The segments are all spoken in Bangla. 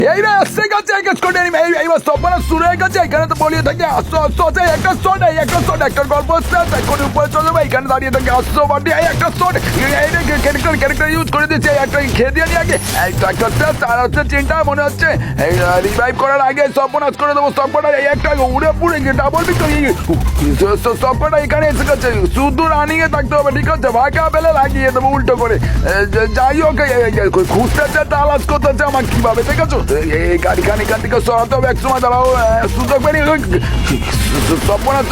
এই রে এসে গেছে এক স্কোর এইবার সব মানে শুরু হয়ে গেছে। এখানে তো বলিয়ে থাকে আসো আসো আছে একটা শট একটা গল্প এখন উপরে চলে যাবে। এখানে দাঁড়িয়ে থাকে আসো বাটি একটা শট ক্যারেক্টার ইউজ করে দিচ্ছে একটা খেয়ে দিয়ে আগে এই তো একটা আর হচ্ছে চিন্তা মনে হচ্ছে এই রিভাইভ করার আগে সব বোনাস করে দেবো। সব কটা এই একটা উড়ে পুড়ে ডাবল ভিক্টরি সব কটা এখানে এসে গেছে। শুধু রানিং এ থাকতে হবে ঠিক আছে। ভাগা পেলে লাগিয়ে দেবো উল্টো করে। যাই হোক খুঁজতে তালাশ করতেছে আমার কিভাবে ঠিক আছে। এই গাড়িখানি এখান থেকে সরাতে হবে এক সময় দাঁড়াও সুযোগ পেয়ে সব বোনাস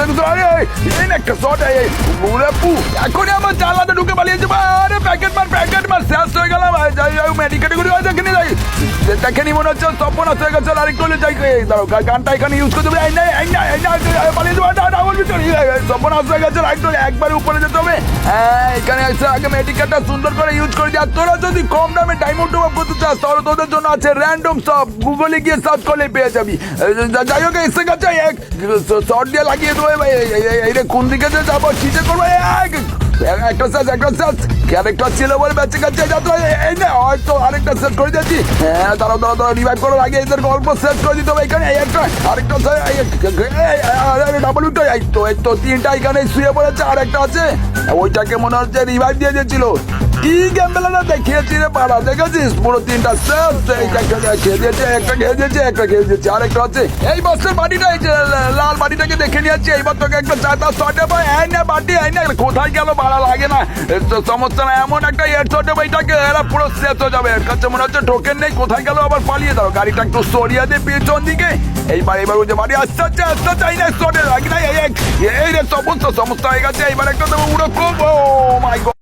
একটা শট উড়ে পু এখনই আমার জানলাতে ঢুকে পালিয়েছে। আরে প্যাকেট মার শেষ হয়ে গেলাম। যাই হোক মেডিকেট করে দেখেনি যাই দেখেনি মনে হচ্ছে সব বোনাস হয়ে গেছে। আরেকটু হলে যাই দাঁড়াও গানটা এখানে ইউজ করতে হবে। পালিয়ে যাবো ডাবল ভিতরে সব বোনাস হয়ে গেছে। রাইট একবার উপরে যেতে হবে। এখানে এসে আগে মেডিকেটটা সুন্দর করে ইউজ করে দিয়ে। তোরা যদি কম দামে ডায়মন্ড টপ করতে চাস তাহলে তোদের জন্য আছে র্যান্ডম সব। গুগলে গিয়ে সার্চ করলে পেয়ে যাবি। যাই হোক এসে গেছে এক শর্ট দিয়ে লাগিয়ে দেবো। এই রে কোন দিকে যে যাবো চিঠে করবো একটা ক্যারেক্টার ছিল বলে বেঁচে গেছে। এই না হয়তো আরেকটা সেট করে দিয়েছি। হ্যাঁ দাঁড়াও রিভাইভ করার আগে এদের গল্প সেট করে দিতে হবে। এখানে একটা আরেকটা ডাবল উঠে এই তো তিনটা এখানে শুয়ে পড়েছে। আর একটা আছে ওইটাকে মনে হচ্ছে রিভাইভ দিয়ে দিয়েছিল। কি গেম বেলাটা দেখিয়েছি রে পাড়া দেখেছিস পুরো তিনটা সেট। খেয়ে দিয়েছে একটা খেয়ে দিয়েছে আরেকটা আছে। এই বাসের বাড়িটা এই যে লাল বাড়িটাকে দেখে নিয়েছি। এইবার তোকে একটা চারটা শটে পাই না বাটি না কোথায় গেল ভাড়া লাগে না সমস্যা না। এমন একটা এর শটে বইটাকে এরা পুরো শেষ হয়ে যাবে। এর কাছে মনে হচ্ছে টোকেন নেই কোথায় গেল আবার পালিয়ে দাও। গাড়িটা একটু সরিয়ে দিয়ে পিছন দিকে এইবার ওই যে বাড়ি আসতে চাই না শটে লাগি না এই রে সমস্যা হয়ে গেছে। এইবার একটা দেবো উড়ো খুব ও মাই গড।